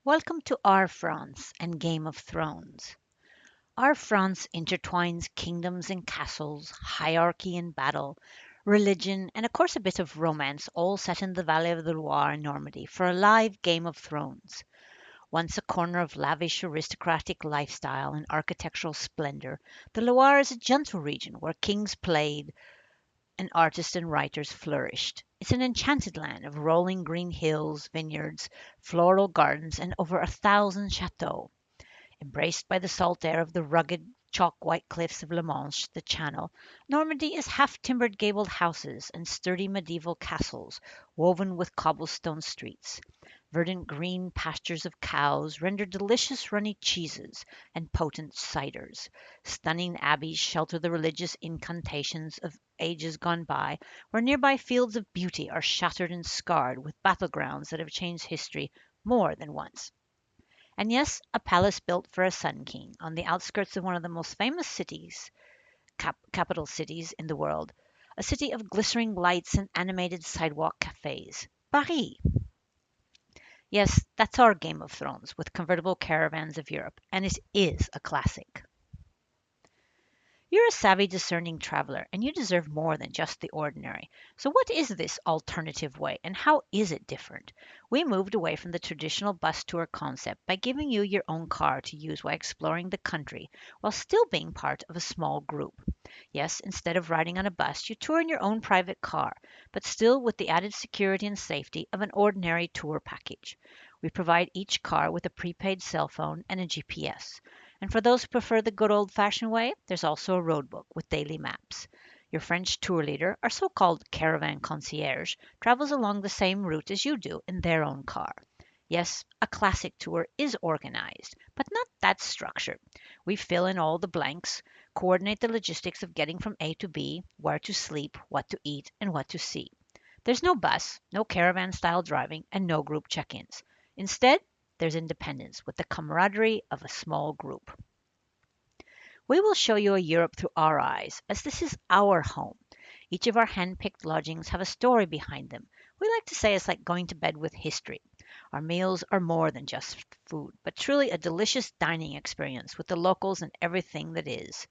Welcome to Our France and Game of Thrones. Our France intertwines kingdoms and castles, hierarchy and battle, religion, and of course a bit of romance, all set in the valley of the Loire in Normandy for a live Game of Thrones. Once a corner of lavish aristocratic lifestyle and architectural splendor, the Loire is a gentle region where kings played and artists and writers flourished. It's an enchanted land of rolling green hills, vineyards, floral gardens, and over 1,000 chateaux. Embraced by the salt air of the rugged, chalk white cliffs of La Manche, the Channel, Normandy is half timbered gabled houses and sturdy medieval castles woven with cobblestone streets. Verdant green pastures of cows render delicious runny cheeses and potent ciders. Stunning abbeys shelter the religious incantations of ages gone by, where nearby fields of beauty are shattered and scarred with battlegrounds that have changed history more than once. And yes, a palace built for a sun king on the outskirts of one of the most famous cities, capital cities in the world, a city of glittering lights and animated sidewalk cafes. Paris. Yes, that's our Game of Thrones with convertible caravans of Europe, and it is a classic. You're a savvy, discerning traveler, and you deserve more than just the ordinary. So, what is this alternative way, and how is it different? We moved away from the traditional bus tour concept by giving you your own car to use while exploring the country, while still being part of a small group. Yes, instead of riding on a bus, you tour in your own private car, but still with the added security and safety of an ordinary tour package. We provide each car with a prepaid cell phone and a GPS. And for those who prefer the good old fashioned way, there's also a road book with daily maps. Your French tour leader, our so called CaravanConcierge, travels along the same route as you do in their own car. Yes, a classic tour is organized, but not that structured. We fill in all the blanks, coordinate the logistics of getting from A to B, where to sleep, what to eat, and what to see. There's no bus, no caravan style driving, and no group check ins. Instead, there's independence with the camaraderie of a small group. We will show you a Europe through our eyes, as this is our home. Each of our hand picked lodgings have a story behind them. We like to say it's like going to bed with history. Our meals are more than just food, but truly a delicious dining experience with the locals and everything that is.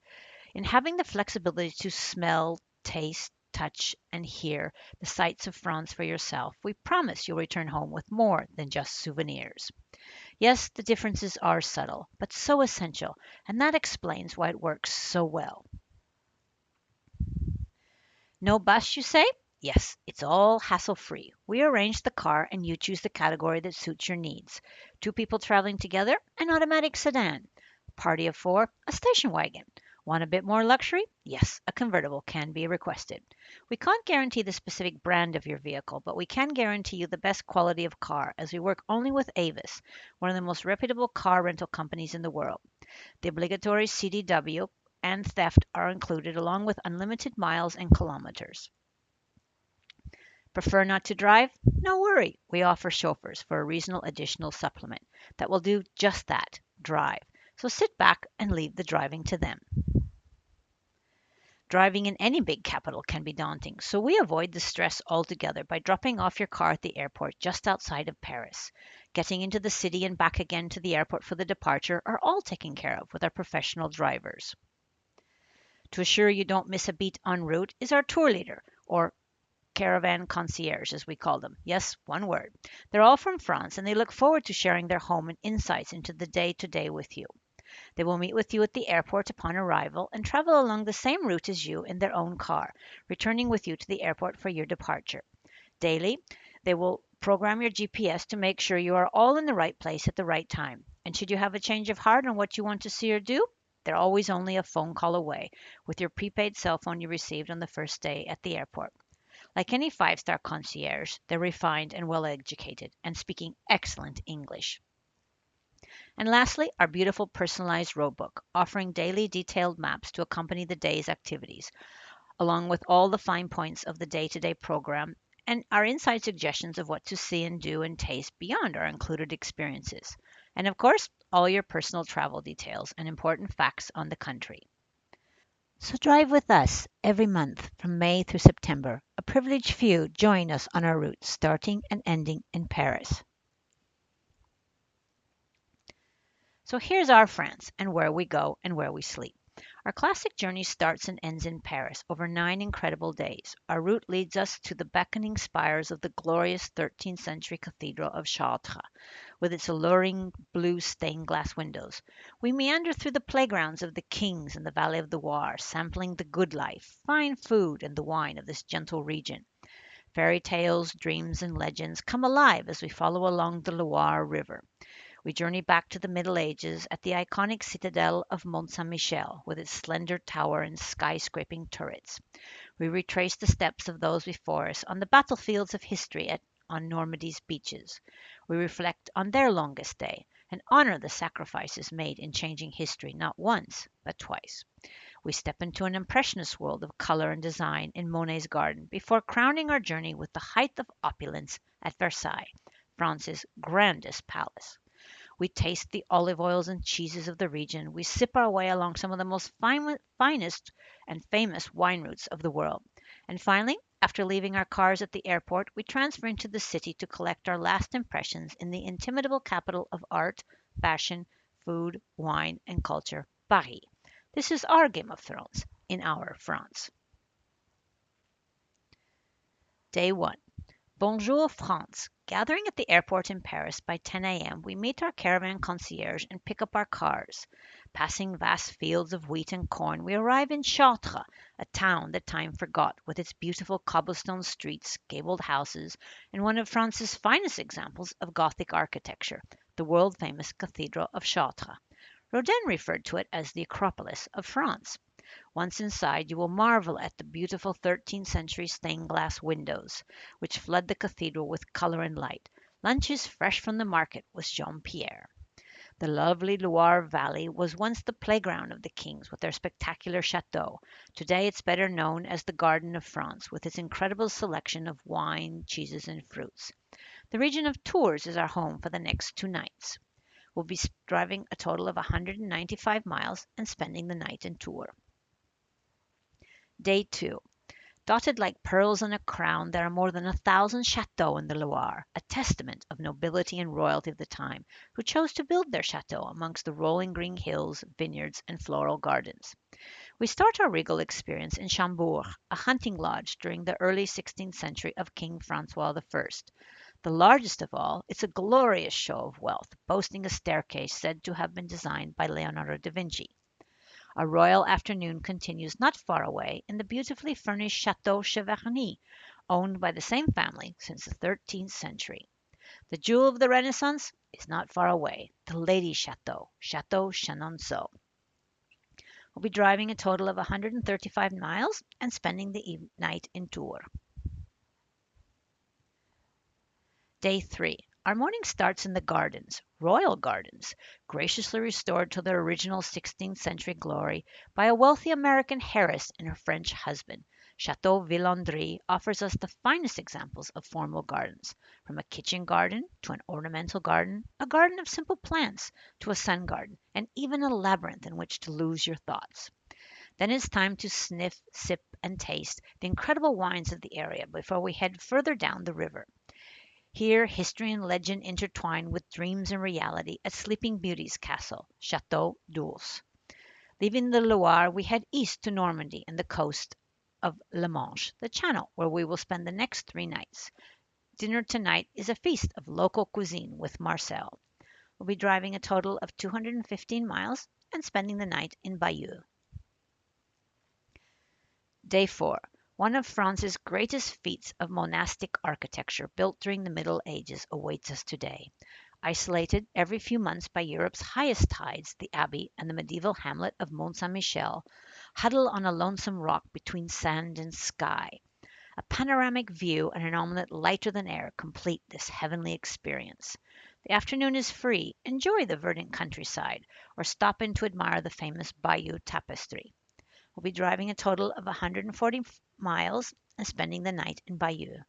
In having the flexibility to smell, taste, touch, and hear the sights of France for yourself, we promise you'll return home with more than just souvenirs. Yes, the differences are subtle, but so essential, and that explains why it works so well. No bus, you say? Yes, it's all hassle free. We arrange the car and you choose the category that suits your needs. Two people traveling together, an automatic sedan. Party of four, a station wagon. Want a bit more luxury? Yes, a convertible can be requested. We can't guarantee the specific brand of your vehicle, but we can guarantee you the best quality of car as we work only with Avis, one of the most reputable car rental companies in the world. The obligatory CDW and theft are included along with unlimited miles and kilometers. Prefer not to drive? No worry. We offer chauffeurs for a reasonable additional supplement that will do just that, drive. So sit back and leave the driving to them. Driving in any big capital can be daunting, so we avoid the stress altogether by dropping off your car at the airport just outside of Paris. Getting into the city and back again to the airport for the departure are all taken care of with our professional drivers. To assure you don't miss a beat en route is our tour leader, or caravan concierge, as we call them. Yes, one word. They're all from France and they look forward to sharing their home and insights into the day to day with you. They will meet with you at the airport upon arrival and travel along the same route as you in their own car, returning with you to the airport for your departure. Daily, they will program your GPS to make sure you are all in the right place at the right time. And should you have a change of heart on what you want to see or do, they're always only a phone call away with your prepaid cell phone you received on the first day at the airport. Like any five-star concierge, they're refined and well educated and speaking excellent English. And lastly, our beautiful personalized roadbook, offering daily detailed maps to accompany the day's activities, along with all the fine points of the day to day program and our inside suggestions of what to see and do and taste beyond our included experiences. And of course, all your personal travel details and important facts on the country. So drive with us every month from May through September. A privileged few join us on our route starting and ending in Paris. So here's our France and where we go and where we sleep. Our classic journey starts and ends in Paris over 9 incredible days. Our route leads us to the beckoning spires of the glorious 13th century Cathedral of Chartres, with its alluring blue stained glass windows. We meander through the playgrounds of the kings in the valley of the Loire, sampling the good life, fine food, and the wine of this gentle region. Fairy tales, dreams, and legends come alive as we follow along the Loire River. We journey back to the Middle Ages at the iconic citadel of Mont Saint Michel, with its slender tower and skyscraping turrets. We retrace the steps of those before us on the battlefields of history on Normandy's beaches. We reflect on their longest day and honor the sacrifices made in changing history not once, but twice. We step into an impressionist world of color and design in Monet's garden before crowning our journey with the height of opulence at Versailles, France's grandest palace. We taste the olive oils and cheeses of the region. We sip our way along some of the most finest and famous wine routes of the world. And finally, after leaving our cars at the airport, we transfer into the city to collect our last impressions in the intimidable capital of art, fashion, food, wine, and culture, Paris. This is our Game of Thrones in our France. Day 1. Bonjour, France. Gathering at the airport in Paris by 10 a.m., we meet our caravan concierge and pick up our cars. Passing vast fields of wheat and corn, we arrive in Chartres, a town that time forgot, with its beautiful cobblestone streets, gabled houses, and one of France's finest examples of Gothic architecture, the world-famous Cathedral of Chartres. Rodin referred to it as the Acropolis of France. Once inside, you will marvel at the beautiful 13th century stained glass windows, which flood the cathedral with color and light. Lunch is fresh from the market with Jean Pierre. The lovely Loire Valley was once the playground of the kings with their spectacular chateaux. Today it's better known as the Garden of France, with its incredible selection of wine, cheeses, and fruits. The region of Tours is our home for the next 2 nights. We'll be driving a total of 195 miles and spending the night in Tours. Day 2. Dotted like pearls in a crown, there are more than 1,000 chateaux in the Loire, a testament of nobility and royalty of the time, who chose to build their chateau amongst the rolling green hills, vineyards, and floral gardens. We start our regal experience in Chambord, a hunting lodge during the early 16th century of King Francois I. The largest of all, it's a glorious show of wealth, boasting a staircase said to have been designed by Leonardo da Vinci. A royal afternoon continues not far away in the beautifully furnished Chateau Cheverny, owned by the same family since the 13th century. The jewel of the Renaissance is not far away, the Ladies' Chateau, Chateau Chenonceau. We'll be driving a total of 135 miles and spending the night in Tours. Day 3. Our morning starts in the gardens, royal gardens, graciously restored to their original 16th century glory by a wealthy American heiress and her French husband. Chateau Villandry offers us the finest examples of formal gardens, from a kitchen garden to an ornamental garden, a garden of simple plants to a sun garden, and even a labyrinth in which to lose your thoughts. Then it's time to sniff, sip, and taste the incredible wines of the area before we head further down the river. Here, history and legend intertwine with dreams and reality at Sleeping Beauty's castle, Chateau d'Ours. Leaving the Loire, we head east to Normandy and the coast of La Manche, the Channel, where we will spend the next 3 nights. Dinner tonight is a feast of local cuisine with Marcel. We'll be driving a total of 215 miles and spending the night in Bayeux. Day 4. One of France's greatest feats of monastic architecture built during the Middle Ages awaits us today. Isolated every few months by Europe's highest tides, the abbey and the medieval hamlet of Mont Saint Michel huddle on a lonesome rock between sand and sky. A panoramic view and an omelette lighter than air complete this heavenly experience. The afternoon is free. Enjoy the verdant countryside or stop in to admire the famous Bayeux tapestry. We'll be driving a total of 140 miles and spending the night in Bayeux.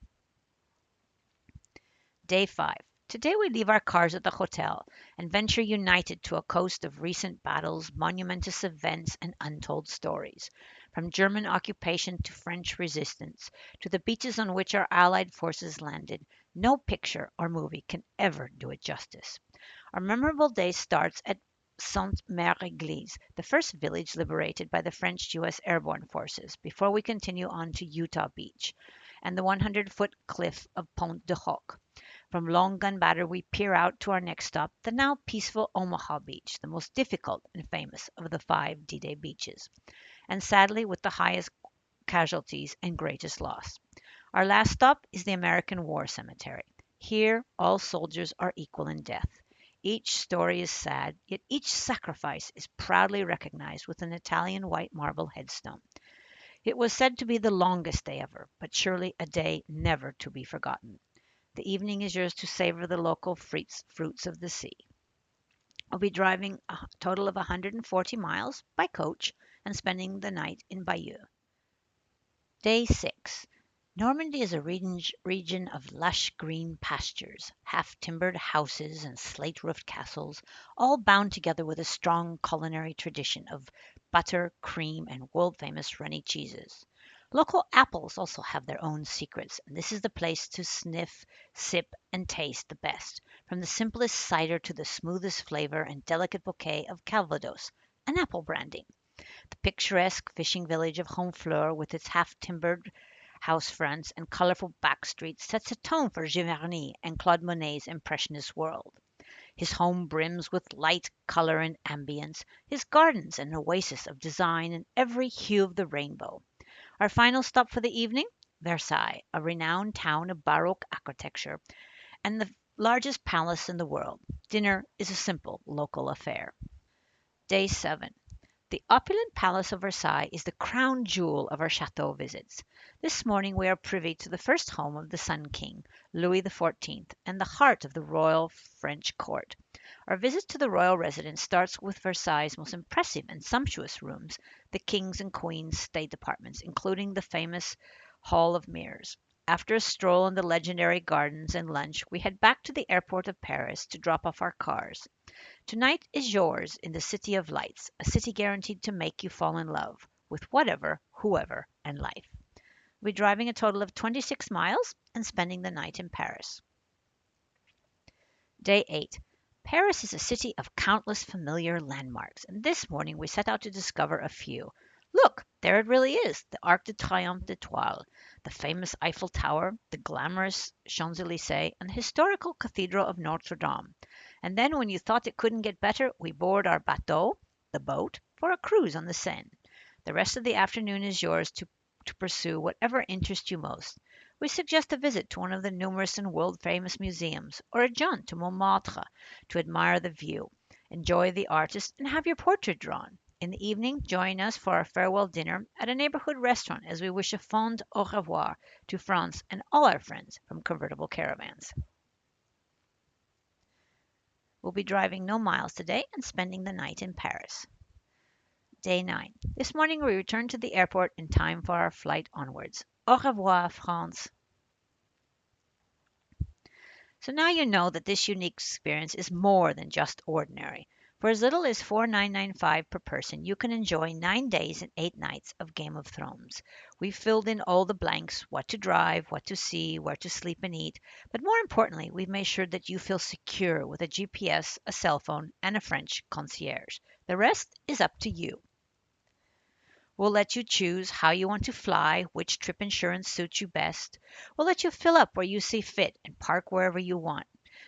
Day 5. Today we leave our cars at the hotel and venture united to a coast of recent battles, monumentous events, and untold stories. From German occupation to French resistance, to the beaches on which our Allied forces landed, no picture or movie can ever do it justice. Our memorable day starts at Sainte-Mère-Église, the first village liberated by the French-U.S. airborne forces, before we continue on to Utah Beach and the 100-foot cliff of Pont de Hoc. From Long Gun Battery we peer out to our next stop, the now peaceful Omaha Beach, the most difficult and famous of the 5 D-Day beaches, and sadly with the highest casualties and greatest loss. Our last stop is the American War Cemetery. Here all soldiers are equal in death. Each story is sad, yet each sacrifice is proudly recognized with an Italian white marble headstone. It was said to be the longest day ever, but surely a day never to be forgotten. The evening is yours to savor the local fruits of the sea. We'll be driving a total of 140 miles by coach and spending the night in Bayeux. Day 6. Normandy is a region of lush green pastures, half-timbered houses and slate-roofed castles, all bound together with a strong culinary tradition of butter, cream, and world-famous runny cheeses. Local apples also have their own secrets, and this is the place to sniff, sip, and taste the best, from the simplest cider to the smoothest flavor and delicate bouquet of Calvados, an apple brandy. The picturesque fishing village of Honfleur, with its half-timbered house fronts and colorful back streets, sets a tone for Giverny and Claude Monet's impressionist world. His home brims with light, color, and ambience, his gardens an oasis of design in every hue of the rainbow. Our final stop for the evening, Versailles, a renowned town of Baroque architecture and the largest palace in the world. Dinner is a simple local affair. Day 7. The opulent Palace of Versailles is the crown jewel of our chateau visits. This morning we are privy to the first home of the Sun King, Louis XIV, and the heart of the royal French court. Our visit to the royal residence starts with Versailles' most impressive and sumptuous rooms, the King's and Queen's state apartments, including the famous Hall of Mirrors. After a stroll in the legendary gardens and lunch, we head back to the airport of Paris to drop off our cars. Tonight is yours in the City of Lights, a city guaranteed to make you fall in love with whatever, whoever, and life. We'll be driving a total of 26 miles and spending the night in Paris. Day 8. Paris is a city of countless familiar landmarks, and this morning we set out to discover a few. Look, there it really is, the Arc de Triomphe d'Étoile, the famous Eiffel Tower, the glamorous Champs-Élysées, and the historical Cathedral of Notre Dame. And then, when you thought it couldn't get better, we board our bateau, the boat, for a cruise on the Seine. The rest of the afternoon is yours to pursue whatever interests you most. We suggest a visit to one of the numerous and world-famous museums, or a jaunt to Montmartre to admire the view, enjoy the artist, and have your portrait drawn. In the evening, join us for our farewell dinner at a neighborhood restaurant as we wish a fond au revoir to France and all our friends from Convertible Caravans. We'll be driving no miles today and spending the night in Paris. Day 9. This morning we return to the airport in time for our flight onwards. Au revoir, France. So now you know that this unique experience is more than just ordinary. For as little as $4,995 per person, you can enjoy 9 days and 8 nights of Game of Thrones. We've filled in all the blanks, what to drive, what to see, where to sleep and eat, but more importantly, we've made sure that you feel secure with a GPS, a cell phone, and a French concierge. The rest is up to you. We'll let you choose how you want to fly, which trip insurance suits you best. We'll let you fill up where you see fit and park wherever you want.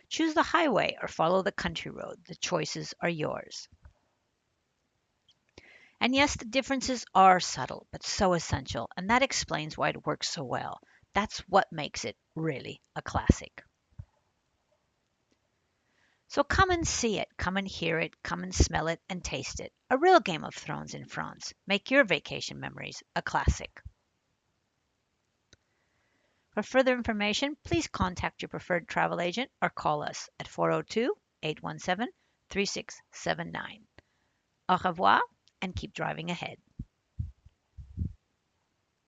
Choose the highway or follow the country road. The choices are yours. And yes, the differences are subtle, but so essential, and that explains why it works so well. That's what makes it really a classic. So come and see it, come and hear it, come and smell it and taste it. A real Game of Thrones in France. Make your vacation memories a classic. For further information, please contact your preferred travel agent or call us at 402-817-3679. Au revoir and keep driving ahead.